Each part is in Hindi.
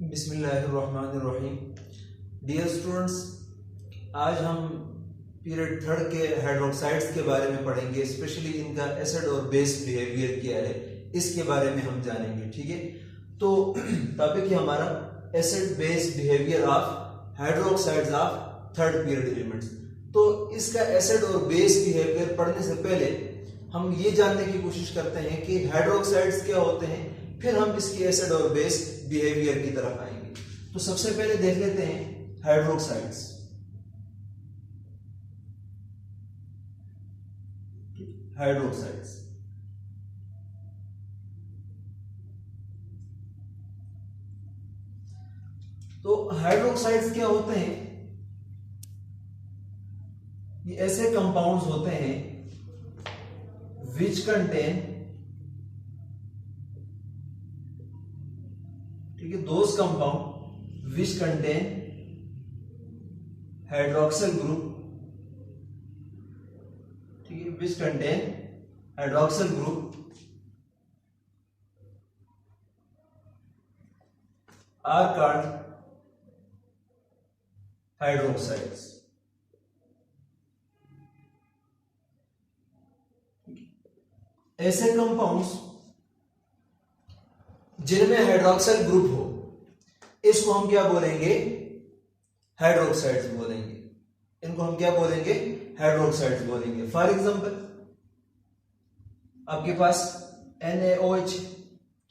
बिस्मिल्लाहिर्रहमानिर्रहीम। डियर स्टूडेंट्स, आज हम पीरियड थर्ड के हाइड्रोक्साइड्स के बारे में पढ़ेंगे। स्पेशली इनका एसिड और बेस बिहेवियर क्या है इसके बारे में हम जानेंगे। ठीक है, तो टॉपिक है हमारा acid base behaviour of hydroxides of third period elements. तो इसका एसिड और बेस बिहेवियर पढ़ने से पहले हम ये जानने की कोशिश करते हैं कि हाइड्रोक्साइड्स क्या होते हैं, फिर हम इसकी एसिड और बेस बिहेवियर की तरफ आएंगे। तो सबसे पहले देख लेते हैं हाइड्रोक्साइड्स। हाइड्रोक्साइड्स तो हाइड्रोक्साइड्स क्या होते हैं? ये ऐसे कंपाउंड्स होते हैं विच कंटेन, ठीक है, those compound which contain hydroxyl group, ठीक है, which contain hydroxyl group are called hydroxides. ऐसे कंपाउंड्स जिनमें हाइड्रोक्सिल ग्रुप हो, इसको हम क्या बोलेंगे? हाइड्रोक्साइड्स बोलेंगे। इनको हम क्या बोलेंगे? हाइड्रोक्साइड्स बोलेंगे। फॉर एग्जांपल आपके पास NaOH,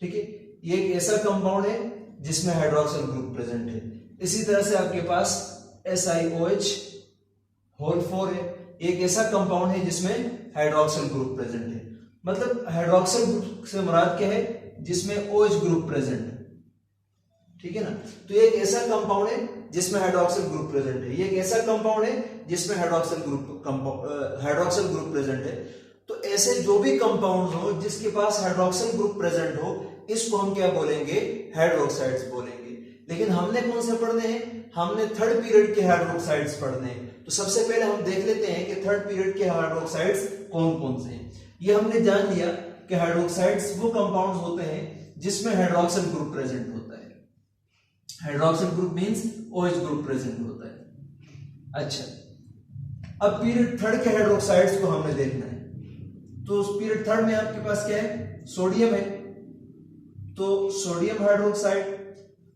ठीक है, ये एक ऐसा कंपाउंड है जिसमें हाइड्रोक्सिल ग्रुप प्रेजेंट है। इसी तरह से आपके पास SiOH होल 4 है, एक ऐसा कंपाउंड है जिसमें हाइड्रोक्सिल ग्रुप प्रेजेंट है। मतलब हाइड्रोक्सिल ग्रुप से मुराद क्या है? जिसमें OH ग्रुप प्रेजेंट है, ठीक है ना। तो ये एक ऐसा कंपाउंड है जिसमें हाइड्रोक्सिल ग्रुप प्रेजेंट है, ये एक ऐसा कंपाउंड है जिसमें हाइड्रोक्सिल ग्रुप प्रेजेंट है। तो ऐसे जो भी कंपाउंड हो जिसके पास हाइड्रोक्सिल ग्रुप प्रेजेंट हो, इसको हम क्या बोलेंगे? हाइड्रोक्साइड्स बोलेंगे। लेकिन हमने कौन से पढ़ने हैं? हमने थर्ड पीरियड के हाइड्रोक्साइड्स पढ़ने हैं। तो सबसे पहले हम देख लेते हैं कि थर्ड पीरियड के हाइड्रोक्साइड्स कौन कौन से हैं। ये हमने जान लिया कि हाइड्रोक्साइड्स वो कंपाउंड्स होते हैं जिसमें हाइड्रोक्सिल ग्रुप प्रेजेंट होता है। Hydroxyl group means OH group present होता है। अच्छा, अब पीरियड थर्ड के हाइड्रोक्साइड्स को हमने देखना है। तो पीरियड थर्ड में आपके पास क्या है? सोडियम है, तो सोडियम हाइड्रोक्साइड।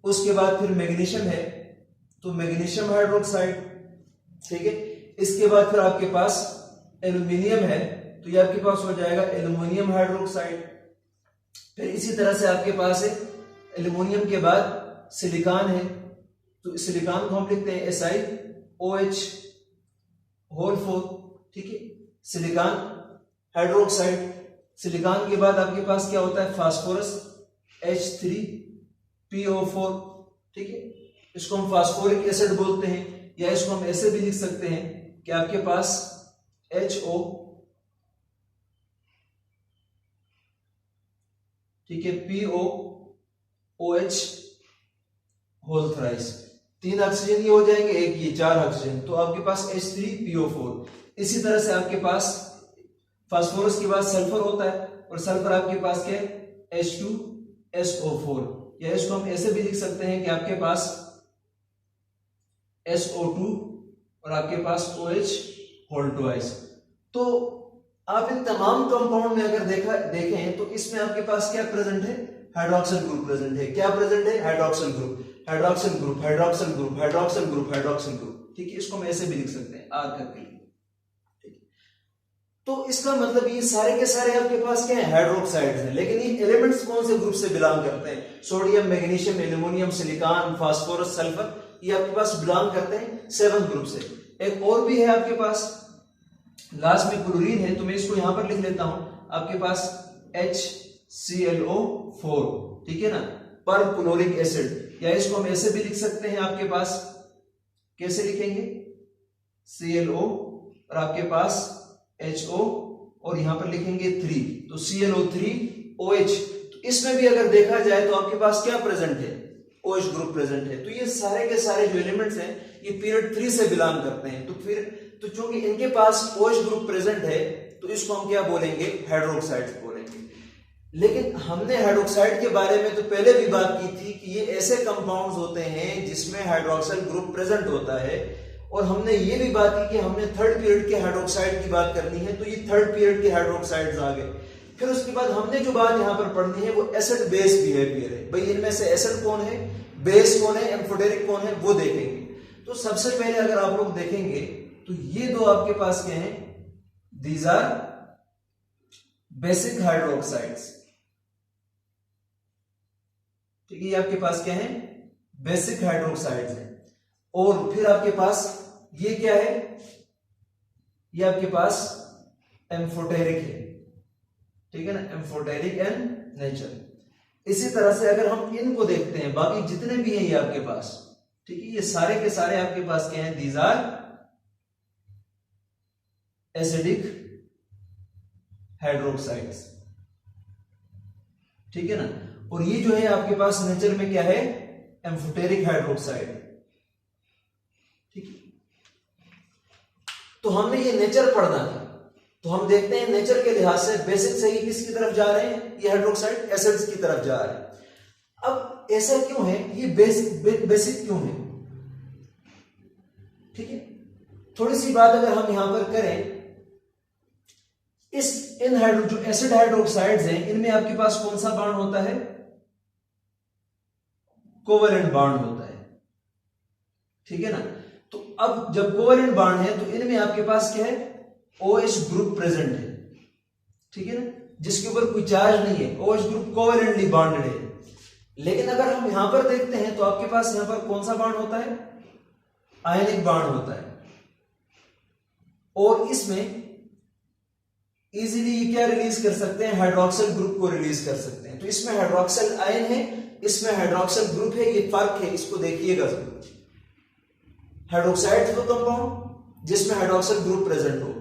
उसके बाद फिर मैग्नीशियम है, तो मैग्नीशियम हाइड्रोक्साइड, ठीक है। इसके बाद फिर आपके पास एल्यूमिनियम है, तो ये आपके पास हो जाएगा एल्युमिनियम हाइड्रोक्साइड। फिर इसी तरह से आपके पास है एल्युमिनियम के बाद सिलिकॉन है, तो सिलिकॉन को हम लिखते हैं SiOH होल 4, ठीक है, सिलिकॉन हाइड्रोक्साइड। सिलिकॉन के बाद आपके पास क्या होता है? फास्फोरस H3PO4, ठीक है। इसको हम फास्फोरिक एसिड बोलते हैं, या इसको हम ऐसे भी लिख सकते हैं कि आपके पास HO, ठीक है, POOH होल थ्राइस। 3 ऑक्सीजन ये हो जाएंगे, एक ये 4 ऑक्सीजन, तो आपके पास H3PO4। इसी तरह से आपके पास फास्फोरस के बाद सल्फर होता है, और सल्फर आपके पास क्या है? H2SO4, या इसको हम ऐसे भी लिख सकते हैं कि आपके पास SO2 और आपके पास OH होल ट्वाइस। तो आप इन तमाम कंपाउंड में अगर देखें तो इसमें आपके पास क्या प्रेजेंट है? हाइड्रोक्सिल ग्रुप प्रेजेंट है। क्या प्रेजेंट है? Hydroxyl group, hydroxyl group, hydroxyl group, hydroxyl group, hydroxyl group, ठीक है। इसको हम ऐसे भी लिख सकते हैं आर करके, ठीक है। तो इसका मतलब ये सारे के सारे आपके पास क्या है? हाइड्रोक्साइड्स हैं। लेकिन ये एलिमेंट्स कौन से ग्रुप से बिलोंग करते हैं? Sodium, magnesium, aluminium, silicon, phosphorus, sulphur, ये आपके पास बिलोंग करते हैं 7 ग्रुप से। एक और भी है आपके पास, लास्ट में क्लोरीन है, तो मैं इसको यहां पर लिख लेता हूं, आपके पास HClO4, ठीक है ना, पर क्लोरिक एसिड। या इसको हम ऐसे भी लिख सकते हैं, आपके पास कैसे लिखेंगे? ClO और आपके पास HO, और यहां पर लिखेंगे 3, तो ClO3OH। तो इसमें भी अगर देखा जाए तो आपके पास क्या प्रेजेंट है? OH ग्रुप प्रेजेंट है। तो ये सारे के सारे जो एलिमेंट्स हैं ये पीरियड 3 से बिलोंग करते हैं। तो चूंकि इनके पास OH ग्रुप प्रेजेंट है, तो इसको हम क्या बोलेंगे? हाइड्रोक्साइड्स बोलेंगे। लेकिन हमने हाइड्रोक्साइड के बारे में तो पहले भी बात की थी कि ये ऐसे कंपाउंड्स होते हैं जिसमें हाइड्रोक्सिल ग्रुप प्रेजेंट होता है, और हमने ये भी बात की कि हमने थर्ड पीरियड के हाइड्रोक्साइड की बात करनी है, तो ये थर्ड पीरियड के हाइड्रोक्साइड्स आ गए। फिर उसके बाद हमने जो बात यहाँ पर पढ़नी है वो एसिड बेस बिहेवियर है। भाई इनमें से एसिड कौन है, बेस कौन है, एम्फोटेरिक कौन है, वो देखेंगे। तो सबसे पहले अगर आप लोग देखेंगे तो ये दो आपके पास क्या है, दीज आर बेसिक हाइड्रोक्साइड्स। ठीक है, ये आपके पास क्या है, बेसिक हाइड्रोक्साइड्स है। और फिर आपके पास ये क्या है, ये आपके पास एम्फोटेरिक है। ठीक है ना, एम्फोटेरिक एंड नेचर। इसी तरह से अगर हम इनको देखते हैं, बाकी जितने भी हैं ये आपके पास, ठीक है, ये सारे के सारे आपके पास क्या है, दीज आर एसिडिक हाइड्रोक्साइड्स। ठीक है ना, और ये जो है आपके पास नेचर में क्या है, एम्फोटेरिक हाइड्रोक्साइड। ठीक है, तो हमने ये नेचर पढ़ना है, तो हम देखते हैं नेचर के लिहाज से बेसिक से ही किसकी तरफ जा रहे हैं, ये हाइड्रोक्साइड एसिड्स की तरफ जा रहे हैं। अब ऐसा क्यों है, ये बेसिक क्यों है? ठीक है, थोड़ी सी बात अगर हम यहां पर करें, इन जो एसिड हाइड्रोक्साइड्स हैं, इनमें आपके पास कौन सा बॉन्ड होता है, कोवेलेंट बॉन्ड होता है। ठीक है ना, तो अब जब कोवेलेंट बॉन्ड है तो इनमें आपके पास क्या है, OH ग्रुप प्रेजेंट है। ठीक है ना, जिसके ऊपर कोई चार्ज नहीं है, OH ग्रुप कोवेलेंटली बॉन्डेड है। लेकिन अगर हम यहां पर देखते हैं तो आपके पास यहां पर कौन सा बॉन्ड होता है, आयनिक बॉन्ड होता है। और इसमें इजीली ये क्या रिलीज कर सकते हैं, हाइड्रोक्सिल ग्रुप को रिलीज कर सकते हैं। तो इसमें हाइड्रोक्सिल आयन है, इसमें हाइड्रोक्सिल ग्रुप है, ये फर्क है, इसको देखिएगा। हाइड्रोक्साइड तो कंपाउंड जिसमें हाइड्रोक्सिल ग्रुप प्रेजेंट हो।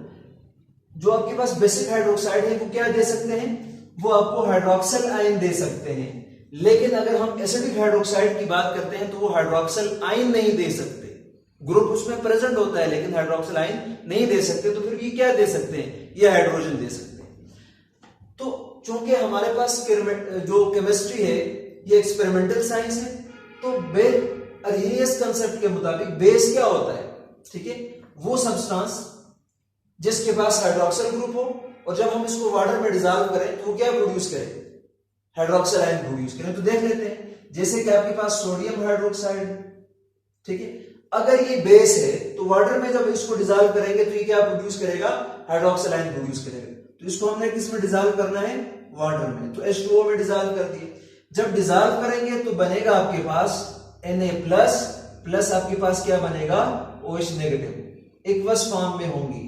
जो आपके पास बेसिक हाइड्रोक्साइड है वो क्या दे सकते हैं, वो आपको हाइड्रोक्सिल आयन दे सकते हैं। लेकिन अगर हम एसिडिक हाइड्रोक्साइड की बात करते हैं तो वो हाइड्रोक्सिल आयन नहीं दे सकते। ग्रुप उसमें प्रेजेंट होता है लेकिन हाइड्रोक्सिल आयन नहीं दे सकते। तो फिर ये क्या दे सकते हैं, ये हाइड्रोजन दे सकते हैं। तो चूंकि हमारे पास जो केमिस्ट्री है ये एक्सपेरिमेंटल साइंस है, तो अर्हेनियस कंसेप्ट के मुताबिक बेस क्या होता है, ठीक है, वो सब्सटेंस जिसके पास हाइड्रोक्सिल ग्रुप हो, और जब हम इसको वाटर में डिसॉल्व करें तो वो क्या प्रोड्यूस करे, हाइड्रोक्सिल आयन प्रोड्यूस करें। तो देख लेते हैं, जैसे कि आपके पास सोडियम हाइड्रोक्साइड, ठीक है, अगर ये बेस है तो वाटर में जब इसको डिसॉल्व करेंगे तो ये क्या प्रोड्यूस करेगा, हाइड्रोक्सिल आयन प्रोड्यूस करेगा। तो इसको हमने किस में डिसॉल्व करना है, वाटर में। तो H2O में डिसॉल्व कर दिए। जब डिसॉल्व करेंगे तो बनेगा आपके पास Na प्लस आपके पास क्या बनेगा, OH नेगेटिव। एक्वस फॉर्म में होंगी,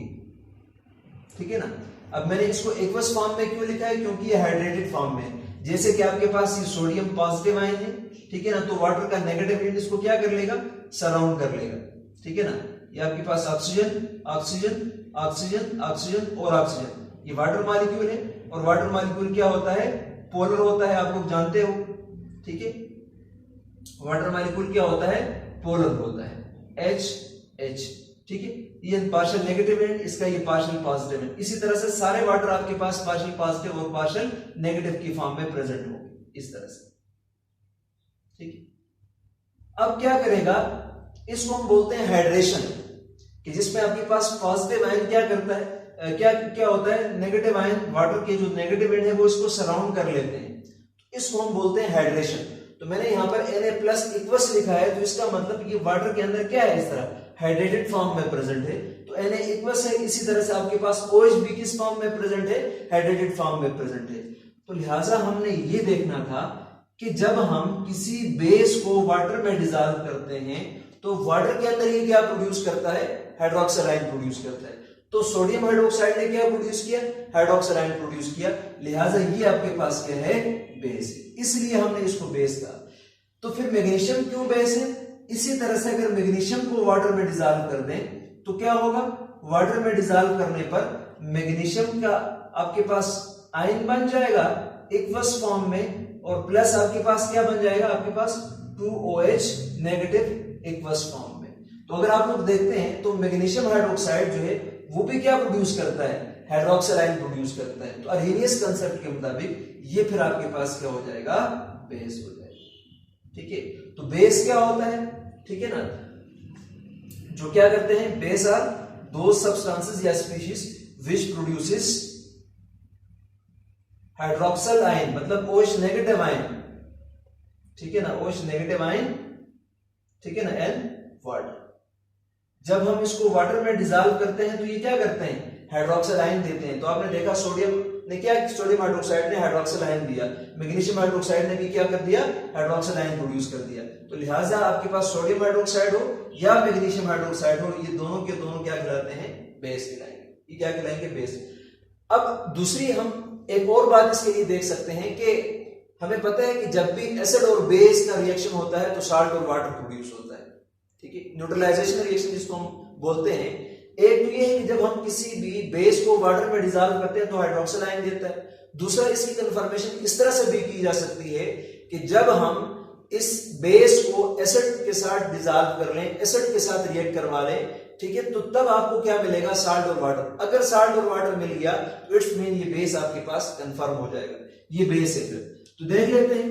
ठीक है ना। अब मैंने इसको एक्वस फॉर्म में क्यों लिखा है, क्योंकि ये हाइड्रेटेड फॉर्म में है। जैसे कि आपके पास ये सोडियम पॉजिटिव आयन है, ठीक है ना, तो वाटर का नेगेटिव एंड इसको क्या कर लेगा, सराउंड कर लेगा, ठीक है ना। ये आपके पास ऑक्सीजन ऑक्सीजन ऑक्सीजन ऑक्सीजन और ऑक्सीजन, ये वाटर मॉलिक्यूल है। और वाटर मॉलिक्यूल क्या होता है, पोलर होता है, आप लोग जानते हो, ठीक है। वाटर मॉलिक्यूल क्या होता है, पोलर होता है, H, ठीक है। ये पार्शियल नेगेटिव है, इसका ये पार्शियल पॉजिटिव है। इसी तरह से सारे वाटर आपके पास पार्शियल पॉजिटिव और पार्शियल नेगेटिव की फॉर्म में प्रेजेंट होंगे, इस तरह से, ठीक है। अब क्या करेगा, इसको हम बोलते हैं हाइड्रेशन, कि जिसमें आपके पास पॉजिटिव आयन क्या करता है, क्या होता है, नेगेटिव आयन वाटर के जो नेगेटिव एंड है वो इसको सराउंड कर लेते हैं, इसको हम बोलते हैं हाइड्रेशन। तो मैंने यहां पर Na+ इक्वस लिखा है, तो इसका मतलब ये वाटर के अंदर क्या है, इस तरह हाइड्रेटेड फॉर्म में प्रेजेंट है, तो Na इक्वस है। इसी तरह से आपके पास OH भी किस फॉर्म में प्रेजेंट है, हाइड्रेटेड फॉर्म में प्रेजेंट है। तो लिहाजा हमने ये देखना था कि जब हम किसी बेस को वाटर में डिसॉल्व करते हैं तो वाटर के अंदर ये क्या प्रोड्यूस करता है, हाइड्रोक्सिल आयन प्रोड्यूस करता है। तो सोडियम हाइड्रोक्साइड ने क्या प्रोड्यूस किया, हाइड्रोक्सिल आयन प्रोड्यूस किया। लिहाजा ये आपके पास क्या है, बेस है, इसलिए हमने इसको बेस कहा। तो फिर मैग्नीशियम क्यों बेस है, इसी तरह से अगर मैग्नीशियम को वाटर में डिसॉल्व कर दें तो क्या होगा, वाटर में डिसॉल्व करने पर मैग्नीशियम का आपके पास आयन बन जाएगा एक्वस फॉर्म में, और प्लस आपके पास क्या बन जाएगा, आपके पास 2OH नेगेटिव एक्वस फॉर्म में। तो अगर आप लोग देखते हैं तो मैग्नीशियम हाइड्रोक्साइड जो है वो भी क्या प्रोड्यूस करता है, हाइड्रोक्सिल आयन प्रोड्यूस करता है। तो अरहेनियस कंसेप्ट के मुताबिक ये फिर आपके पास क्या हो जाएगा, बेस हो जाएगा। ठीक है, तो बेस क्या होता है, ठीक है ना, जो क्या करते हैं, बेस आर दो सब्सटेंसेस या species which produces hydroxyl ion, मतलब OH नेगेटिव आयन, ठीक है ना, OH नेगेटिव आयन, ठीक है ना, एंड वाटर। जब हम इसको वाटर में डिसॉल्व करते हैं तो ये क्या करते हैं, हाइड्रोक्सिल आयन देते हैं। तो आपने देखा सोडियम ने क्या, सोडियम हाइड्रोक्साइड ने हाइड्रोक्सिल आयन दिया, मैग्नीशियम हाइड्रोक्साइड ने भी क्या कर दिया, हाइड्रोक्सिल आयन प्रोड्यूस कर दिया। तो लिहाजा आपके पास सोडियम हाइड्रोक्साइड हो या मैग्नीशियम हाइड्रोक्साइड हो, ये दोनों के दोनों क्या कहलाते हैं, बेस कहलाएंगे। ये क्या कहलाएंगे, बेस। अब दूसरी हम एक और बात इसके लिए देख सकते हैं कि हमें पता है कि जब भी एसिड और बेस का रिएक्शन होता है तो साल्ट और वाटर प्रोड्यूस होता है। ठीक है, न्यूट्रलाइजेशन रिएक्शन जिसको हम बोलते हैं। एक तो ये है कि जब हम किसी भी बेस को वाटर में डिसॉल्व करते हैं तो हाइड्रोक्सिल आयन देता है। दूसरा, इसकी कन्फर्मेशन इस तरह से भी की जा सकती है कि जब हम इस बेस को एसिड के साथ डिसॉल्व कर लें, एसिड के साथ रिएक्ट करवा लें, ठीक है, तो तब आपको क्या मिलेगा, साल्ट और वाटर। अगर साल्ट और वाटर मिल गया तो इट्स मीन ये बेस आपके पास कंफर्म हो जाएगा, ये बेस है। फिर तो देख लेते हैं।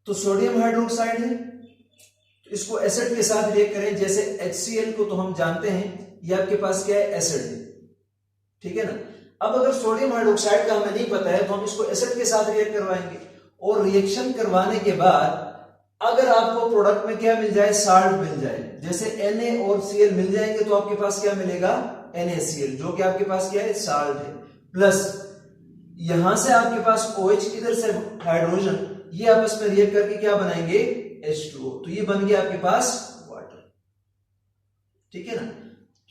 तो सोडियम हाइड्रोक्साइड है, तो इसको एसिड के साथ रिएक्ट करें, जैसे HCl को तो हम जानते हैं ये आपके पास क्या है, एसिड है, ठीक है ना। अब अगर सोडियम हाइड्रोक्साइड का हमें नहीं पता है तो हम इसको एसिड के साथ रिएक्ट करवाएंगे, और रिएक्शन करवाने के बाद अगर आपको प्रोडक्ट में क्या मिल जाए, साल्ट मिल जाए, जैसे Na और Cl मिल जाएंगे तो आपके पास क्या मिलेगा, NaCl, जो कि आपके पास क्या है, साल्ट है। प्लस यहां से आपके पास OH, इधर से हाइड्रोजन, ये आपस में रिएक्ट करके क्या बनाएंगे, H2O, तो ये बन गया आपके पास वाटर। ठीक है ना।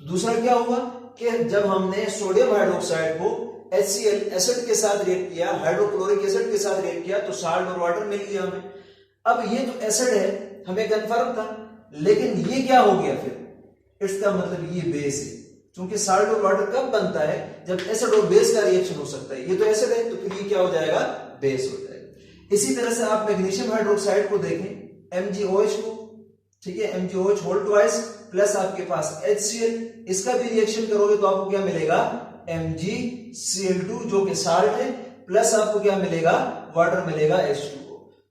तो दूसरा क्या हुआ कि जब हमने सोडियम हाइड्रोक्साइड को HCl एसिड के साथ रिएक्ट किया, हाइड्रोक्लोरिक एसिड के साथ रिएक्ट किया, तो साल्ट और वाटर मिल गया हमें। अब ये जो एसिड है हमें कंफर्म था, लेकिन ये क्या हो गया फिर, इसका मतलब ये बेस है, क्योंकि साल्ट और वाटर कब बनता है, जब एसिड और बेस का रिएक्शन हो सकता है। ये तो एसिड है तो फिर ये क्या हो जाएगा, बेस हो जाएगा। इसी तरह से आप मैग्नीशियम हाइड्रोक्साइड को देखें, MgOH को, ठीक है, MgOH होल ट्वाइस प्लस आपके पास HCl, इसका भी रिएक्शन करोगे तो आपको क्या मिलेगा, MgCl2 जो कि साल्ट है, प्लस आपको क्या मिलेगा, वाटर मिलेगा H2O।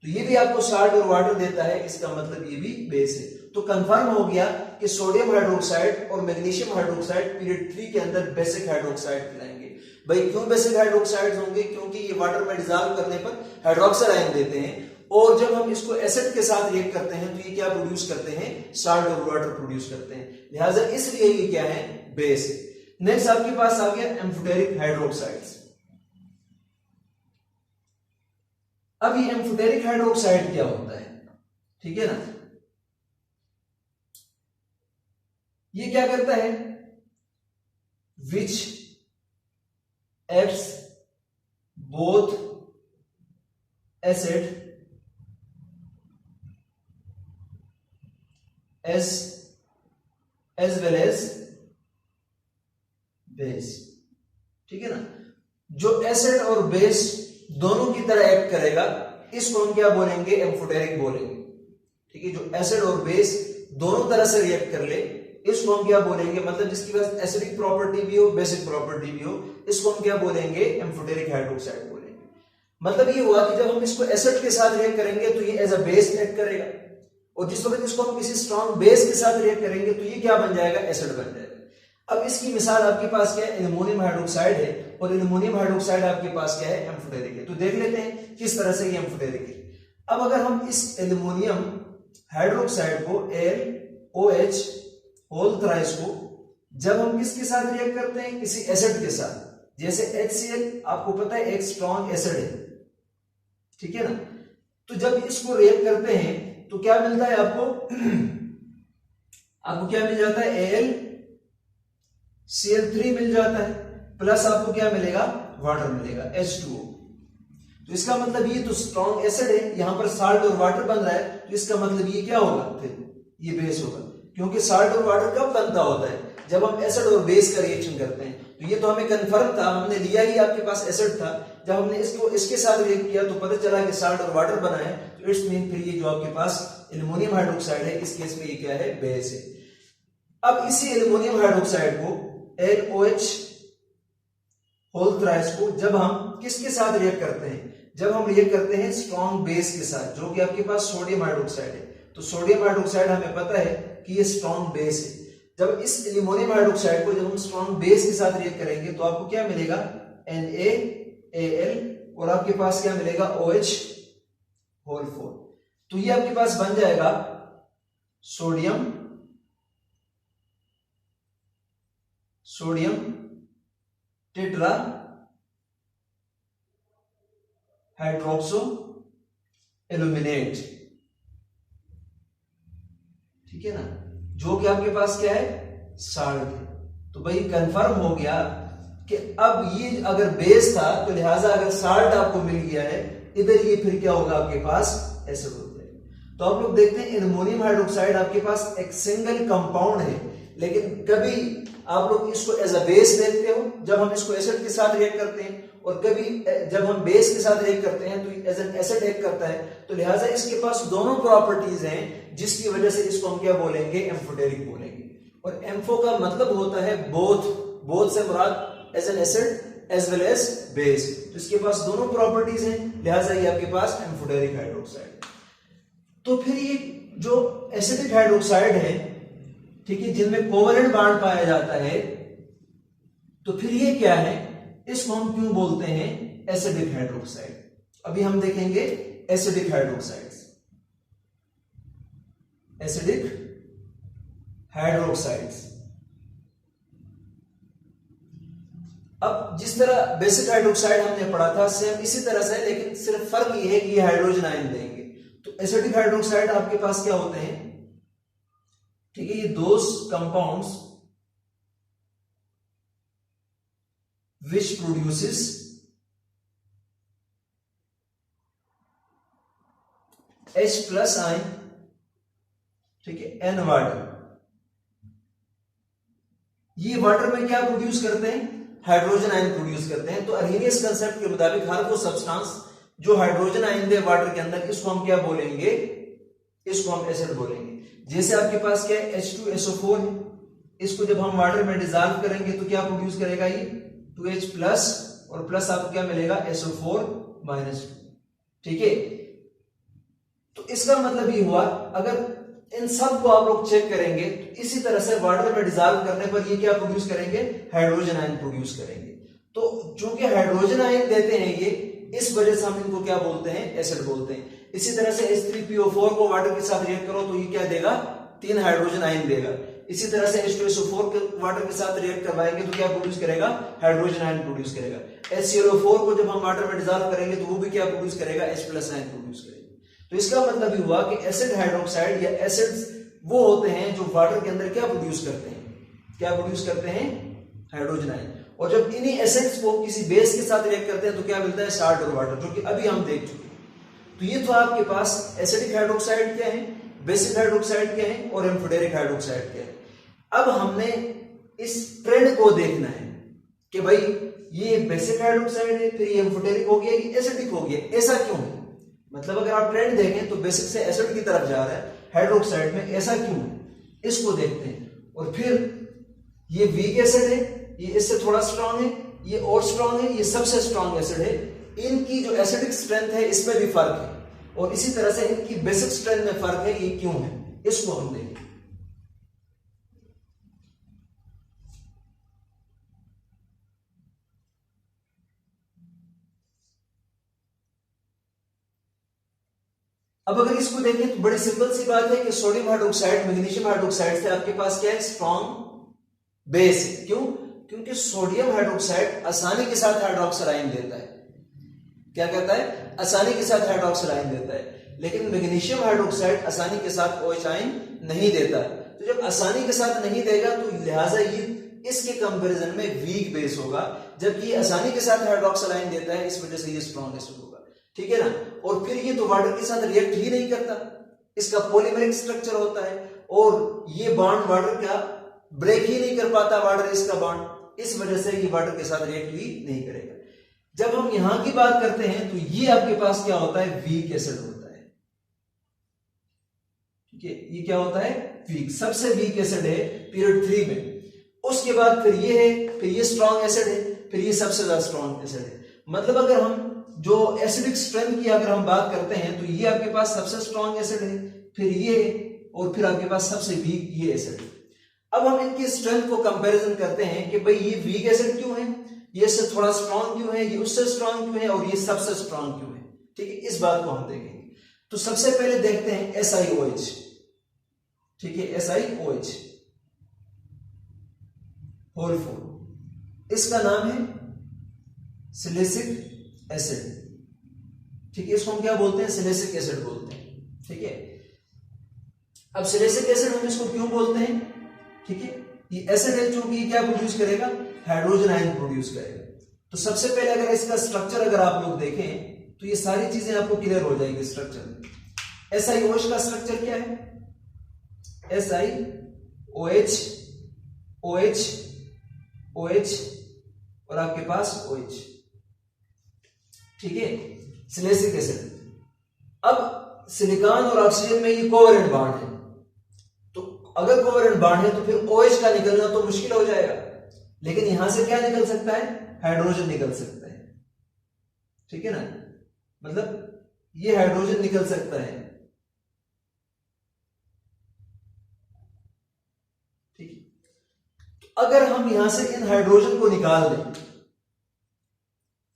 तो ये भी आपको साल्ट और वाटर देता है, इसका मतलब ये भी बेस है। तो कंफर्म हो गया कि सोडियम हाइड्रोक्साइड और मैग्नीशियम हाइड्रोक्साइड पीरियड 3 के अंदर बेसिक हाइड्रोक्साइड कहलाएंगे। भाई क्यों बेसिक हाइड्रोक्साइड्स होंगे, क्योंकि ये वाटर में डिसॉल्व करने पर हाइड्रोक्साइड आयन देते हैं, और जब हम इसको एसिड के साथ रिएक्ट करते हैं तो ये क्या प्रोड्यूस करते हैं, साल्ट और वाटर प्रोड्यूस करते हैं, लिहाजा इसलिए ये क्या है, बेस है। नेक्स्ट आपके पास आ गया एम्फोटेरिक हाइड्रोक्साइड्स। अब ये एम्फोटेरिक हाइड्रोक्साइड क्या होता है, ठीक है ना, ये क्या करता है, which acts both acid as well as base. ठीक है ना, जो एसिड और बेस दोनों की तरह एक्ट करेगा इसको हम क्या बोलेंगे, एम्फोटेरिक बोलेंगे। ठीक है, जो एसिड और बेस दोनों तरह से रिएक्ट कर ले इसको हम क्या बोलेंगे, मतलब जिसकी पास एसिडिक प्रॉपर्टी भी हो, बेसिक प्रॉपर्टी भी हो, इसको हम क्या बोलेंगे, एम्फोटेरिक हाइड्रोक्साइड बोलेंगे। मतलब ये हुआ कि जब हम इसको एसिड के साथ रिएक्ट करेंगे तो ये एज अ बेस एक्ट करेगा, और जिस वक्त इसको हम किसी स्ट्रॉन्ग बेस के साथ रिएक्ट करेंगे तो ये क्या बन जाएगा, एसिड बन जाएगा। अब इसकी मिसाल आपके पास क्या है, एल्युमिनियम हाइड्रोक्साइड है, और एल्युमिनियम हाइड्रोक्साइड आपके पास क्या है, एम्फोटेरिक है। तो देख लेते हैं किस तरह से ये एम्फोटेरिक है। अब अगर हम इस एल्युमिनियम हाइड्रोक्साइड को LOH होल थ्राइस को जब हम किसके साथ रिएक्ट करते हैं, किसी एसिड के साथ, जैसे HCl आपको पता है एक स्ट्रॉन्ग एसिड है, ठीक है ना। तो जब इसको रिएक्ट करते हैं तो क्या मिलता है आपको, आपको क्या मिल जाता है, AlCl3 मिल जाता है, प्लस आपको क्या मिलेगा, वाटर मिलेगा H2O। तो इसका मतलब ये तो स्ट्रॉन्ग एसिड है, यहां पर साल्ट और वाटर बन रहा है, तो इसका मतलब ये क्या होगा, फिर ये बेस होगा। क्योंकि साल्ट और वाटर कब बनता होता है, जब हम एसिड और बेस का रिएक्शन करते हैं। तो ये तो हमें कंफर्म था, हमने लिया ही आपके पास एसिड था, जब हमने इसको इसके साथ रिएक्ट किया तो पता चला कि साल्ट और वाटर बना है, तो इट्स मीन फिर ये जो आपके पास एल्युमिनियम हाइड्रोक्साइड है, इस केस में ये क्या है, बेस है। अब इसी एल्युमिनियम हाइड्रोक्साइड को LOH होल थ्राइस को जब हम किसके साथ रिएक्ट करते हैं, जब हम रिएक्ट करते हैं स्ट्रॉन्ग बेस के साथ, जो कि आपके पास सोडियम हाइड्रोक्साइड है। तो सोडियम हाइड्रोक्साइड हमें पता है कि ये स्ट्रॉन्ग बेस है। जब इस एल्युमिनियम हाइड्रोक्साइड को जब हम स्ट्रॉन्ग बेस के साथ रिएक्ट करेंगे तो आपको क्या मिलेगा, NaAl, और आपके पास क्या मिलेगा, OH होल 4। तो ये आपके पास बन जाएगा सोडियम टेट्रा हाइड्रोक्सो एल्यूमिनेट, ठीक है ना, जो कि आपके पास क्या है, साल्ट है। तो भाई कंफर्म हो गया कि अब ये अगर बेस था तो लिहाजा अगर साल्ट आपको मिल गया है इधर, ये फिर क्या होगा आपके पास, एसिड हो जाएगा। तो आप लोग देखते हैं एल्युमिनियम हाइड्रोक्साइड आपके पास एक सिंगल कंपाउंड है, लेकिन कभी आप लोग इसको एज अ बेस देखते हो जब हम इसको एसिड के साथ रिएक्ट करते हैं, और कभी जब हम बेस के साथ रिएक्ट करते हैं तो एज एन एसिड रिएक्ट करता है। तो लिहाजा इसके पास दोनों प्रॉपर्टीज हैं, जिसकी वजह से इसको हम क्या बोलेंगे, एम्फोटेरिक बोलेंगे। और एम्फो का मतलब होता है बोथ से मुराद as an acid as well as base. तो इसके पास दोनों प्रॉपर्टीज हैं, लिहाजा ये आपके पास एम्फोटेरिक हाइड्रोक्साइड। तो फिर ये जो एसिडिक हाइड्रोक्साइड है, ठीक है, जिनमें कोवलेंट बॉन्ड पाया जाता है, तो फिर ये क्या है, इसको हम क्यों बोलते हैं एसिडिक हाइड्रोक्साइड। अभी हम देखेंगे एसिडिक हाइड्रोक्साइड्स। एसिडिक हाइड्रोक्साइड्स, अब जिस तरह बेसिक हाइड्रोक्साइड हमने पढ़ा था सेम इसी तरह से, लेकिन सिर्फ फर्क ये है कि हाइड्रोजन आयन देंगे। तो एसिडिक हाइड्रोक्साइड आपके पास क्या होते हैं, ठीक है, ये those compounds which produces H plus ion, ठीक है, N वाटर। ये वाटर में क्या प्रोड्यूस करते हैं, हाइड्रोजन आयन प्रोड्यूस करते हैं। तो अर्हेनियस कंसेप्ट के मुताबिक हर वो सब्सटेंस जो हाइड्रोजन आयन दे वाटर के अंदर, इसको हम क्या बोलेंगे, इसको हम एसिड बोलेंगे। जैसे आपके पास क्या है, H2SO4 है, इसको जब हम वाटर में डिसॉल्व करेंगे तो क्या प्रोड्यूस करेगा, ये 2H प्लस, और प्लस आपको क्या मिलेगा, SO4 माइनस 2, ठीक है। तो इसका मतलब ये हुआ, अगर इन सब को आप लोग चेक करेंगे तो इसी तरह से वाटर में डिसॉल्व करने पर ये क्या प्रोड्यूस करेंगे, हाइड्रोजन आयन प्रोड्यूस करेंगे। तो चूंकि हाइड्रोजन आयन देते हैं ये, इस वजह से हम इनको क्या बोलते हैं, एसिड बोलते हैं। इसी तरह से H3PO4 को वाटर के साथ रिएक्ट करो तो ये क्या देगा, 3 हाइड्रोजन आयन देगा। इसी तरह से H2SO4 के वाटर के साथ रिएक्ट करवाएंगे तो क्या प्रोड्यूस करेगा, हाइड्रोजन आयन प्रोड्यूस करेगा। HClO4 को जब हम वाटर में डिसॉल्व करेंगे तो वो भी क्या प्रोड्यूस करेगा, H प्लस आयन प्रोड्यूस करेगा। तो इसका मतलब ये हुआ कि एसिड हाइड्रोक्साइड या एसिड्स वो होते हैं जो वाटर के अंदर क्या प्रोड्यूस करते हैं, क्या प्रोड्यूस करते हैं, हाइड्रोजन आयन। और जब इन्हीं एसिड्स को किसी बेस के साथ रिएक्ट करते हैं तो क्या मिलता है, साल्ट और वाटर, जो कि अभी हम देख चुके हैं। तो ये तो आपके पास एसिडिक हाइड्रोक्साइड क्या है, बेसिक हाइड्रोक्साइड क्या है, और एम्फोटेरिक हाइड्रोक्साइड क्या है। अब हमने इस ट्रेंड को देखना है कि भाई ये बेसिक हाइड्रोक्साइड है, फिर ये एम्फोटेरिक हो गया, ये एसिडिक हो गया, ऐसा क्यों है। मतलब अगर आप ट्रेंड देखें तो बेसिक से एसिड की तरफ जा रहा है हाइड्रोक्साइड में, ऐसा क्यों है, इसको देखते हैं। और फिर ये वीक एसिड है, ये इससे थोड़ा स्ट्रांग है, ये और स्ट्रांग है, ये सबसे स्ट्रांग एसिड है। इनकी जो एसिडिक स्ट्रेंथ है इसमें भी फर्क है, और इसी तरह से इनकी बेसिक स्ट्रेंथ में फर्क है, ये क्यों है, इसको हम देखें। अब अगर इसको देखें तो बड़ी सिंपल सी बात है कि सोडियम हाइड्रोक्साइड मैग्नीशियम हाइड्रोक्साइड से आपके पास क्या है, स्ट्रॉन्ग बेस है। क्यों, क्योंकि सोडियम हाइड्रोक्साइड आसानी के साथ हाइड्रोक्साइड आयन देता है, क्या कहता है, आसानी के साथ हाइड्रोक्साइड आयन देता है। लेकिन मैग्नीशियम हाइड्रोक्साइड आसानी के साथ OH आयन नहीं देता। तो जब आसानी के साथ नहीं देगा तो लिहाजा ये इसके कंपैरिजन में वीक बेस होगा, जबकि ये आसानी के साथ हाइड्रोक्साइड आयन देता है, इस वजह से ये स्ट्रॉन्ग एसिड होगा, ठीक है ना। और फिर ये तो वाटर के साथ रिएक्ट ही नहीं करता, इसका पॉलीमेरिक स्ट्रक्चर होता है, और ये बॉन्ड वाटर का ब्रेक ही नहीं कर पाता, वाटर इसका बॉन्ड, इस वजह से ये वाटर के साथ रिएक्ट भी नहीं करेगा। जब हम यहां की बात करते हैं तो ये आपके पास क्या होता है, वीक एसिड होता है। ठीक है, ये क्या होता है, वीक, सबसे वीक एसिड है पीरियड 3 में। उसके बाद फिर ये है, फिर ये स्ट्रॉन्ग एसिड है, फिर ये सबसे ज्यादा स्ट्रॉन्ग एसिड है। मतलब अगर हम जो एसिडिक स्ट्रेंथ की अगर हम बात करते हैं तो ये आपके पास सबसे स्ट्रॉन्ग एसिड है, फिर ये, और फिर आपके पास सबसे वीक ये एसिड है। अब हम इनकी स्ट्रेंथ को कंपैरिजन करते हैं कि भाई ये वीक एसिड क्यों है, ये इससे थोड़ा स्ट्रॉन्ग क्यों है, ये उससे स्ट्रॉन्ग क्यों है, और ये सबसे स्ट्रॉन्ग क्यों है। ठीक है, इस बात को हम देखेंगे। तो सबसे पहले देखते हैं SiOH। ठीक है, SiOH होल 4, इसका नाम है सिलिसिक एसिड। ठीक है, इसको हम क्या बोलते हैं, सिलिसिक एसिड बोलते हैं। ठीक है, अब सिलिसिक एसिड हम इसको क्यों बोलते हैं, ठीक है, ये एसिड है चूंकि ये क्या प्रोड्यूस करेगा, हाइड्रोजन आयन प्रोड्यूस करेगा। तो सबसे पहले अगर इसका स्ट्रक्चर अगर आप लोग देखें तो ये सारी चीजें आपको क्लियर हो जाएगी स्ट्रक्चर में। SiOH का स्ट्रक्चर क्या है, SiOH, OH, OH और आपके पास OH। ठीक है, सिलिसिक एसिड। अब सिलिकॉन और ऑक्सीजन में ये कोवेलेंट बॉन्ड है, तो अगर कोवेलेंट बॉन्ड है तो फिर OH का निकलना तो मुश्किल हो जाएगा, लेकिन यहां से क्या निकल सकता है, हाइड्रोजन निकल सकता है। ठीक है ना, मतलब ये हाइड्रोजन निकल सकता है। ठीक है, तो अगर हम यहां से इन हाइड्रोजन को निकाल दें,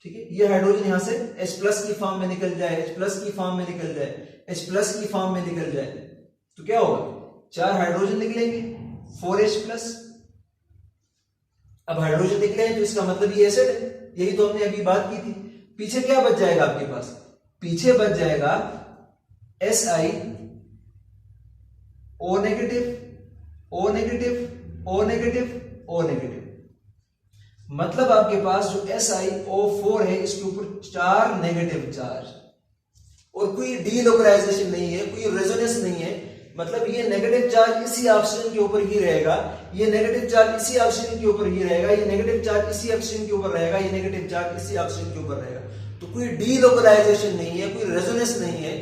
ठीक है, ये हाइड्रोजन यहां से H+ की फॉर्म में निकल जाए, H+ की फॉर्म में निकल जाए, H+ की फॉर्म में निकल जाए, तो क्या होगा, 4 हाइड्रोजन निकलेंगे, 4H+। अब हाइड्रोजन निकले हैं तो इसका मतलब ये एसिड है, यही तो हमने अभी बात की थी। पीछे क्या बच जाएगा आपके पास, पीछे बच जाएगा Si O negative, O negative, O negative, O negative. मतलब आपके पास जो SiO4 है इसके ऊपर 4 नेगेटिव चार्ज, और कोई डीलोकलाइजेशन नहीं है, कोई रेजोनेंस नहीं है। मतलब ये नेगेटिव चार्ज इसी ऑक्सीजन के ऊपर ही रहेगा, ये नेगेटिव चार्ज इसी ऑक्सीजन के ऊपर ही रहेगा, ये नेगेटिव चार्ज इसी ऑक्सीजन के ऊपर रहेगा, ये नेगेटिव चार्ज इसी ऑक्सीजन के ऊपर रहेगा। तो कोई डीलोकलाइजेशन नहीं है, कोई रेजोनेंस नहीं है।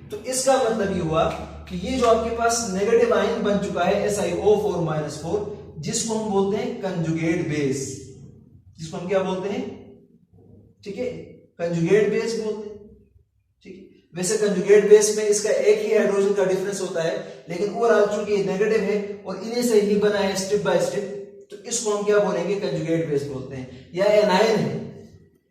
तो इसका मतलब ये हुआ कि ये जो आपके पास नेगेटिव आयन बन चुका है SiO4-4, जिसको हम बोलते हैं कंजुगेट बेस, जिसको हम क्या बोलते हैं, ठीक है, कंजुगेट बेस बोलते हैं। ठीक है, वैसे कंजुगेट बेस में इसका एक ही हाइड्रोजन का डिफरेंस होता है, लेकिन ओवरऑल चूंकि नेगेटिव है और इन्हीं से ही बना है स्टेप बाय स्टेप, तो इसको हम क्या बोलेंगे, कंजुगेट बेस बोलते हैं। या एनायन है,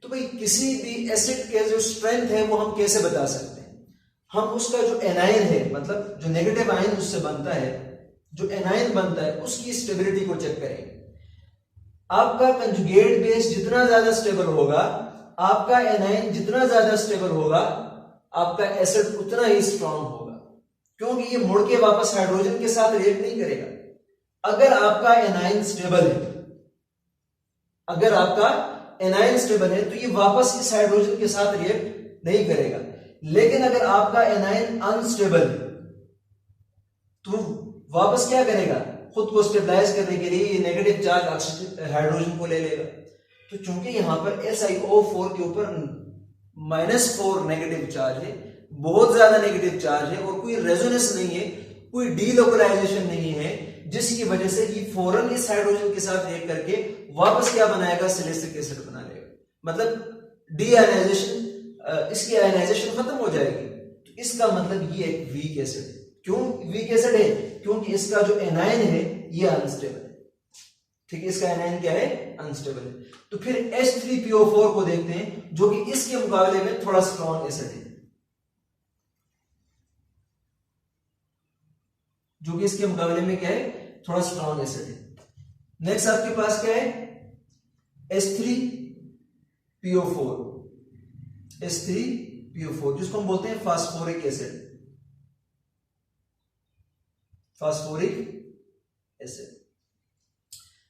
तो भाई किसी भी एसिड के जो स्ट्रेंथ है वो हम कैसे बता सकते हैं, हम उसका जो एनायन है, मतलब जो नेगेटिव आयन उससे बनता है, जो एनायन बनता है उसकी स्टेबिलिटी को चेक करेंगे। आपका कंजुगेट बेस जितना ज्यादा स्टेबल होगा, आपका एनायन जितना ज्यादा स्टेबल होगा, आपका एसिड उतना ही स्ट्रांग होगा, क्योंकि ये मुड़ के वापस हाइड्रोजन के साथ रिएक्ट नहीं करेगा। अगर आपका एनायन स्टेबल है, अगर आपका एनायन स्टेबल है तो ये वापस इस हाइड्रोजन के साथ रिएक्ट नहीं करेगा। लेकिन अगर आपका एनायन अनस्टेबल है तो वापस क्या करेगा, खुद को स्टेबलाइज करने के लिए ये नेगेटिव चार्ज हाइड्रोजन को ले लेगा। तो चूंकि यहां पर SiO4 के ऊपर -4 नेगेटिव चार्ज है, बहुत ज्यादा नेगेटिव चार्ज है, और कोई रेजोनेंस नहीं है, कोई डीलोकलाइजेशन नहीं है, जिसकी वजह से ये फौरन इस हाइड्रोजन के साथ रिएक्ट करके वापस क्या बनाएगा, सिलिसिक एसिड बना लेगा। मतलब डी आयनाइजेशन, इसकी आयनाइजेशन खत्म हो जाएगी। तो इसका मतलब ये एक वीक एसिड है। क्यों वीक एसिड है, क्योंकि इसका जो एनायन है ये अनस्टेबल है। ठीक है, इसका एनायन क्या है, अनस्टेबल है। तो फिर H3PO4 को देखते हैं, जो कि इसके मुकाबले में थोड़ा स्ट्रॉन्ग एसिड है, जो कि इसके मुकाबले में क्या है, थोड़ा स्ट्रॉन्ग एसिड है। नेक्स्ट आपके पास क्या है, H3PO4, H3PO4 जिसको हम बोलते हैं फास्फोरिक एसिड, फास्फोरिक एसिड।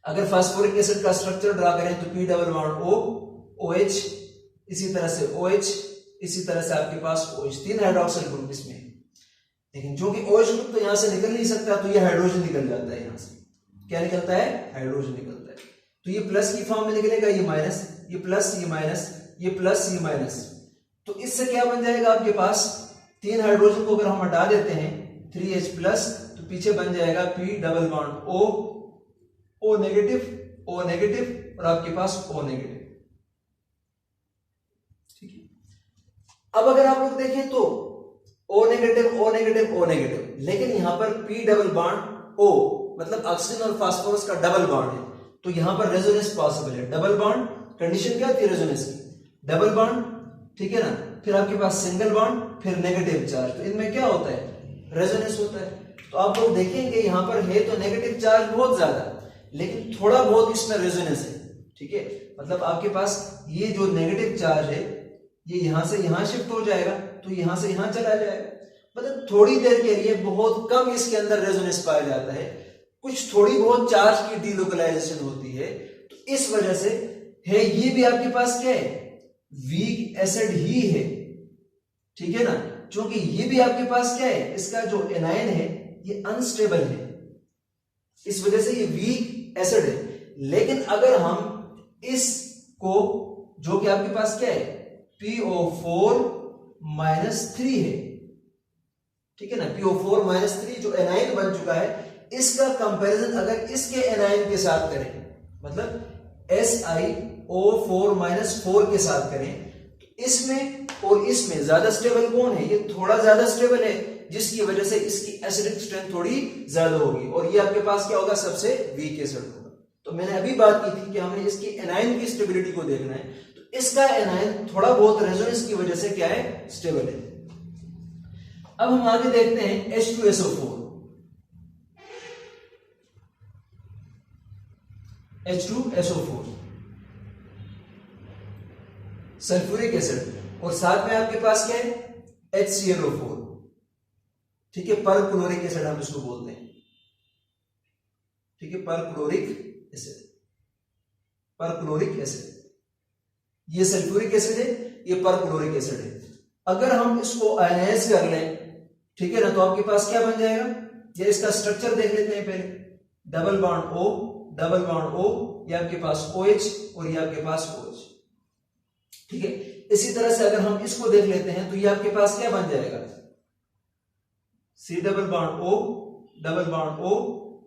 अगर फास्फोरिक एसिड का स्ट्रक्चर ड्रा करें तो P double bond O, OH, इसी तरह से OH, इसी तरह से आपके पास OH, 3 हाइड्रोक्सिल ग्रुप इसमें। लेकिन जो कि OH ग्रुप तो यहां से निकल नहीं सकता, तो ये हाइड्रोजन निकल जाता है। यहां से क्या निकलता है? हाइड्रोजन निकलता है। तो ये प्लस की फॉर्म में निकलेगा, ये माइनस, ये प्लस, ये माइनस, ये प्लस, ये माइनस। तो इससे क्या बन जाएगा आपके पास? 3 हाइड्रोजन को अगर हम हटा देते हैं 3H प्लस, तो पीछे बन जाएगा P double bond O, O negative, O negative और आपके पास O नेगेटिव। ठीक है। अब अगर आप लोग देखें तो O negative, O negative, O negative, लेकिन यहां पर P डबल बॉन्ड O मतलब ऑक्सीजन और फास्फोरस का डबल बॉन्ड है, तो यहां पर रेजोनेंस पॉसिबल है। डबल बॉन्ड कंडीशन क्या थी रेजोनेंस की? डबल बॉन्ड, ठीक है ना, फिर आपके पास सिंगल बॉन्ड, फिर नेगेटिव चार्ज, तो इनमें क्या होता है? रेजोनेंस होता है। तो आप लोग देखेंगे यहां पर है तो नेगेटिव चार्ज बहुत ज्यादा, लेकिन थोड़ा बहुत इसमें रेजोनेंस है। ठीक है, मतलब आपके पास ये जो नेगेटिव चार्ज है ये यहां से यहां शिफ्ट हो जाएगा, तो यहां से यहां चला जाएगा। मतलब थोड़ी देर के लिए बहुत कम इसके अंदर रेजोनेंस पाया जाता है, कुछ थोड़ी बहुत चार्ज की डीलोकलाइजेशन होती है। तो इस वजह से है ये भी आपके पास क्या है? वीक एसिड ही है। ठीक है ना, क्योंकि ये भी आपके पास क्या है? इसका जो एनायन है ये अनस्टेबल है, इस वजह से ये वीक एसिड है। लेकिन अगर हम इसको, जो कि आपके पास क्या है? PO4 -3 है, ठीक है ना, PO4 -3 जो एनायन बन चुका है, इसका कंपैरिजन अगर इसके एनायन के साथ करें, मतलब SiO4 -4 के साथ करें, तो इसमें और इसमें ज्यादा स्टेबल कौन है? ये थोड़ा ज्यादा स्टेबल है, जिसकी वजह से इसकी एसिडिक स्ट्रेंथ थोड़ी ज्यादा होगी, और ये आपके पास क्या होगा? सबसे वीक एसिड होगा। तो मैंने अभी बात की थी कि हमने इसकी एनायन की स्टेबिलिटी को देखना है, तो इसका एनायन थोड़ा बहुत रेजोनेंस की वजह से क्या है? स्टेबल है। अब हम आगे देखते हैं H2SO4। H2SO4 सल्फ्यूरिक एसिड, और साथ में आपके पास क्या है? HClO4। ठीक है, परक्लोरिक एसिड हम इसको बोलते हैं। ठीक है, परक्लोरिक एसिड, परक्लोरिक एसिड, ये सल्फ्यूरिक एसिड है, ये परक्लोरिक एसिड है। अगर हम इसको आयनाइज कर लें, ठीक है ना, तो आपके पास क्या बन जाएगा? ये इसका स्ट्रक्चर देख लेते हैं पहले। Double bond O, double bond O, ये आपके पास OH और ये आपके पास OH। ठीक है, इसी तरह से अगर हम इसको देख लेते हैं तो ये आपके पास क्या बन जाएगा? C double bond O, double bond O,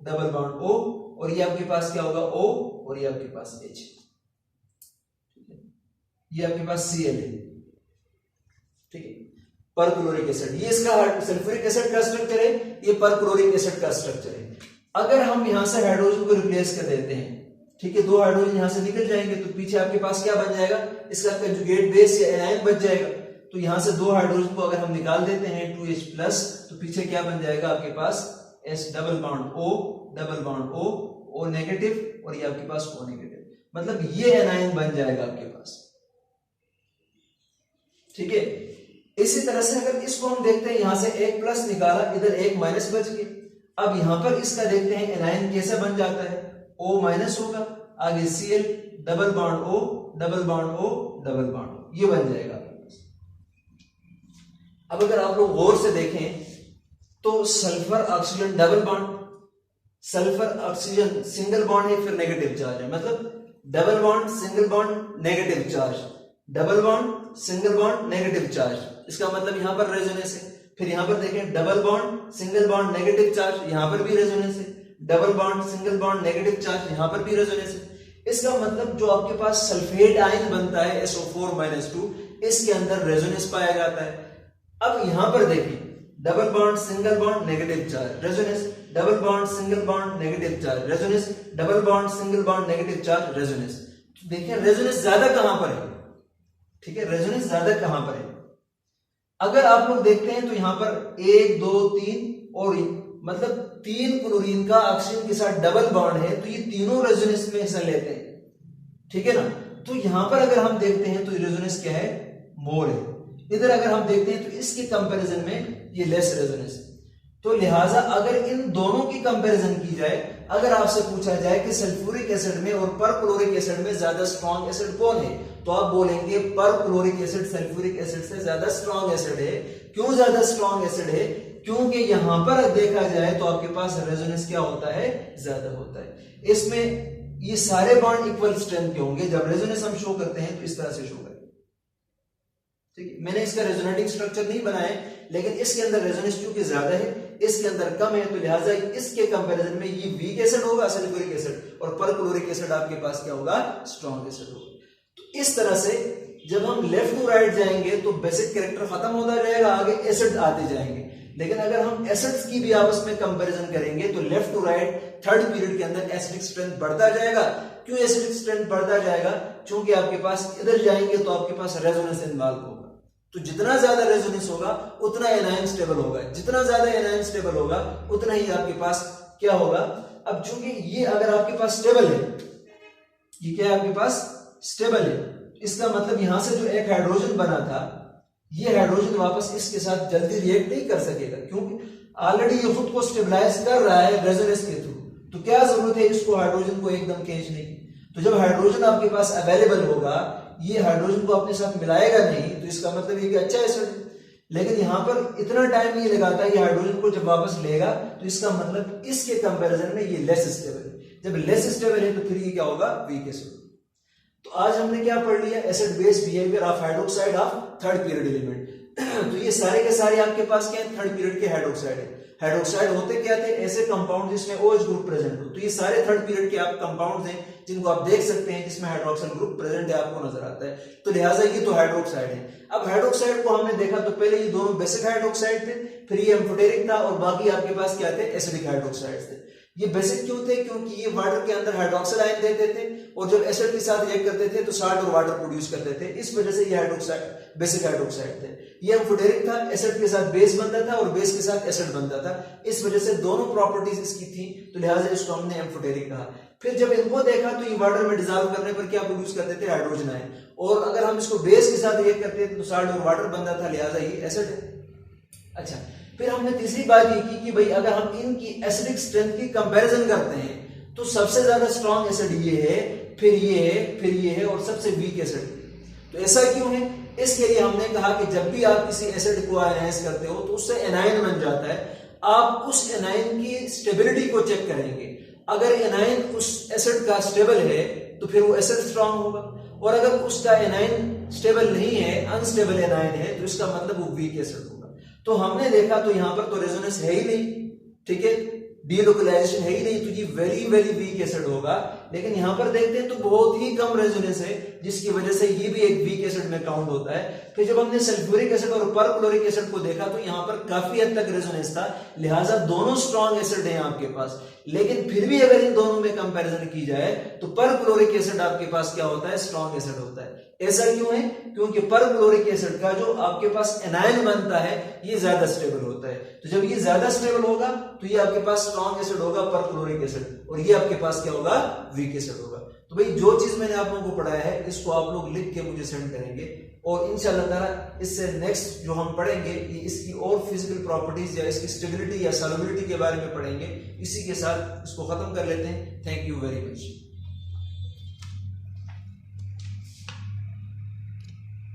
double bond O, और ये आपके पास क्या होगा? O, और ये आपके पास H। ये आपके पास Cl है। ठीक है, परक्लोरिक एसिड, ये इसका सल्फ्यूरिक एसिड का स्ट्रक्चर है, ये परक्लोरिक एसिड का स्ट्रक्चर है। अगर हम यहां से हाइड्रोजन को रिप्लेस कर देते हैं, ठीक है, 2 हाइड्रोजन यहां से निकल जाएंगे, तो पीछे आपके पास क्या बन जाएगा? इसका कंजुगेट बेस या एनायन बच जाएगा। तो यहां से 2 हाइड्रोजन को अगर हम निकाल देते हैं 2H प्लस, तो पीछे क्या बन जाएगा आपके पास? S double bond O, double bond O, O negative, और ये आपके पास O नेगेटिव, मतलब ये एनायन बन जाएगा आपके पास। ठीक है, इसी तरह से अगर इसको हम देखते हैं, यहां से 1 प्लस निकाला, इधर 1 माइनस बच गया। अब यहां पर इसका देखते हैं एनायन कैसे बन जाता है? O माइनस होगा, आगे Cl double bond O, double bond O, double bond O, ये बन जाएगा आपके पास। अब अगर आप लोग गौर से देखें तो sulphur oxygen double bond, sulphur oxygen single bond है, फिर नेगेटिव चार्ज है, मतलब double bond single bond negative charge, double bond single bond negative charge, इसका मतलब यहां पर रेजोनेंस है। फिर यहां पर देखें double bond single bond negative charge, यहां पर भी रेजोनेंस है। Double bond single bond negative charge, यहां पर भी रेजोनेंस है। इसका मतलब जो आपके पास सल्फेट आयन बनता है SO4 -2, इसके अंदर रेजोनेंस पाया जाता है। अब यहां पर देखिए double bond single bond negative charge, resonance, double bond single bond negative charge, resonance, double bond single bond negative charge, resonance. तो देखिए रेजोनेंस ज्यादा कहां पर है? ठीक है, रेजोनेंस ज्यादा कहां पर है? अगर आप लोग देखते हैं तो यहां पर 1 2 3 और मतलब 3 क्लोरीन का ऑक्सीजन के साथ डबल बॉन्ड है, तो ये तीनों रेजोनेंस में हिस्सा लेते हैं। ठीक है ना, तो यहां पर अगर हम देखते हैं तो रेजोनेंस क्या है? मोर है। इधर अगर हम देखते हैं तो इसके कंपैरिजन में ये लेस रेजोनेंस है। तो लिहाजा अगर इन दोनों की कंपैरिजन की जाए, अगर आपसे पूछा जाए कि सल्फ्यूरिक एसिड में और परक्लोरिक एसिड में ज्यादा स्ट्रॉन्ग एसिड कौन है, तो आप बोलेंगे परक्लोरिक एसिड सल्फ्यूरिक एसिड से ज्यादा स्ट्रॉन्ग एसिड है। क्यों ज्यादा स्ट्रॉन्ग एसिड है? क्योंकि यहां पर देखा जाए तो आपके पास रेजोनेंस क्या होता है, ज्यादा होता है। इसमें ये सारे बॉन्ड इक्वल स्ट्रेंथ के होंगे। जब रेजोनेंस हम शो करते हैं तो इस तरह से शो करें, ठीक है। मैंने इसका रेजोनेटिंग स्ट्रक्चर नहीं बनाया है, लेकिन इसके अंदर रेजोनेंस क्योंकि ज्यादा है, इसके अंदर कम है, तो लिहाजा इसके कंपैरिजन में ये वीक एसिड होगा सल्फ्यूरिक एसिड, और परक्लोरिक एसिड आपके पास क्या होगा, स्ट्रॉन्ग एसिड होगा। तो इस तरह से जब हम लेफ्ट टू राइट जाएंगे तो बेसिक कैरेक्टर खत्म होता जाएगा, आगे एसिड आते जाएंगे। लेकिन अगर हम एसिड्स की भी आपस में कंपैरिजन करेंगे तो left to right third period के अंदर एसिडिक स्ट्रेंथ बढ़ता जाएगा। क्यों एसिडिक स्ट्रेंथ बढ़ता जाएगा, क्योंकि आपके पास इधर जाएंगे तो आपके पास रेजोनेंस इन्वॉल्व होगा। तो जितना ज्यादा रेजोनेंस होगा उतना एनायन स्टेबल होगा, जितना ज्यादा एनायन स्टेबल होगा उतना ही आपके पास क्या होगा। अब चूंकि ये अगर आपके पास स्टेबल है, ये क्या है आपके पास स्टेबल है, इसका मतलब यहां से जो एक हाइड्रोजन बना था, ये हाइड्रोजन वापस इसके साथ जल्दी रिएक्ट नहीं कर सकेगा, क्योंकि ऑलरेडी ये खुद को स्टेबलाइज कर रहा है रेजोनेंस के थ्रू। तो क्या जरूरत है इसको हाइड्रोजन को एकदम खींचने की। तो जब हाइड्रोजन आपके पास अवेलेबल होगा, ये हाइड्रोजन को अपने साथ मिलाएगा नहीं, तो इसका मतलब ये कि अच्छा एसिड है। लेकिन यहां पर इतना टाइम नहीं लगाता, ये हाइड्रोजन को जब वापस लेगा तो इसका मतलब इसके कंपैरिजन में ये लेस स्टेबल है। जब लेस स्टेबल है तो फिर ये क्या होगा, वीक एसिड। तो आज हमने क्या पढ़ लिया, acid base behaviour of hydroxide of third period element. तो ये सारे के सारे आपके पास क्या है, थर्ड पीरियड के हाइड्रोक्साइड है। हाइड्रोक्साइड होते क्या थे, ऐसे कंपाउंड जिसमें OH ग्रुप प्रेजेंट हो। तो ये सारे थर्ड पीरियड के आप कंपाउंड्स हैं जिनको आप देख सकते हैं, जिसमें हाइड्रोक्सिल ग्रुप प्रेजेंट है, आपको नजर आता है। तो लिहाजा ये तो हाइड्रोक्साइड है। अब हाइड्रोक्साइड को हमने देखा तो पहले ये दोनों बेसिक हाइड्रोक्साइड थे, फिर ये एम्फोटेरिक था, और बाकी आपके पास क्या थे, एसिडिक हाइड्रोक्साइड थे। ये बेसिक क्यों थे, क्योंकि ये वाटर के अंदर हाइड्रोक्सिल आयन देते थे, और जब एसिड के साथ रिएक्ट करते थे तो साल्ट और वाटर प्रोड्यूस करते थे। इस वजह से ये हाइड्रोक्साइड बेसिक हाइड्रोक्साइड थे। ये एम्फोटेरिक था, एसिड के साथ बेस बनता था और बेस के साथ एसिड बनता था। इस वजह से दोनों प्रॉपर्टीज इसकी थी, तो लिहाजा इसको हमने एम्फोटेरिक कहा। फिर जब इनको देखा तो ये वाटर में डिसॉल्व करने पर क्या प्रोड्यूस करते थे, हाइड्रोजन आयन, और अगर हम इसको बेस के साथ रिएक्ट करते थे तो साल्ट और वाटर बनता था, लिहाजा ये एसिड है। अच्छा, फिर हमने तीसरी बात ये की कि भाई अगर हम इनकी एसिडिक स्ट्रेंथ की कंपैरिजन करते हैं तो सबसे ज्यादा स्ट्रॉन्ग एसिड ये है, फिर ये है, फिर ये है, और सबसे वीक एसिड। तो ऐसा क्यों है, इसके लिए हमने कहा कि जब भी आप किसी एसिड को आयनाइज करते हो तो उससे एनायन बन जाता है। आप उस एनायन की स्टेबिलिटी को चेक करेंगे। अगर एनायन उस एसिड का स्टेबल है तो फिर वो एसिड स्ट्रॉन्ग होगा, और अगर उसका एनायन स्टेबल नहीं है, अनस्टेबल एनायन है, तो इसका मतलब वो वीक एसिड होगा। तो हमने देखा तो यहां पर तो रेजोनेंस है ही नहीं, ठीक है, डीलोकलाइजेशन है ही नहीं, तो ये वेरी वेरी वीक एसिड होगा। लेकिन यहां पर देखते हैं तो बहुत ही कम रेजोनेंस है, जिसकी वजह से ये भी एक वीक एसिड में काउंट होता है। फिर जब हमने सल्फ्यूरिक एसिड और परक्लोरिक एसिड को देखा तो यहां पर काफी हद तक रेजोनेंस था, लिहाजा दोनों स्ट्रॉन्ग एसिड हैं आपके पास। लेकिन फिर भी अगर इन दोनों में कंपैरिजन की जाए तो परक्लोरिक एसिड आपके पास क्या होता है, स्ट्रॉन्ग एसिड होता है। ऐसा क्यों है, क्योंकि परक्लोरिक एसिड का जो आपके पास एनायन बनता है ये ज्यादा स्टेबल होता है। तो जब ये ज्यादा स्टेबल होगा तो ये आपके पास स्ट्रॉन्ग एसिड होगा, परक्लोरिक एसिड, और ये आपके पास क्या होगा, वीक एसिड होगा। तो भाई जो चीज मैंने आप लोगों को पढ़ाया है इसको आप लोग लिख के मुझे सेंड करेंगे, और इंशाल्लाह ताला इससे नेक्स्ट जो हम पढ़ेंगे ये इसकी और फिजिकल प्रॉपर्टीज या इसकी स्टेबिलिटी या सॉल्युबिलिटी के बारे में पढ़ेंगे। इसी के साथ इसको खत्म कर लेते हैं। Thank you very much.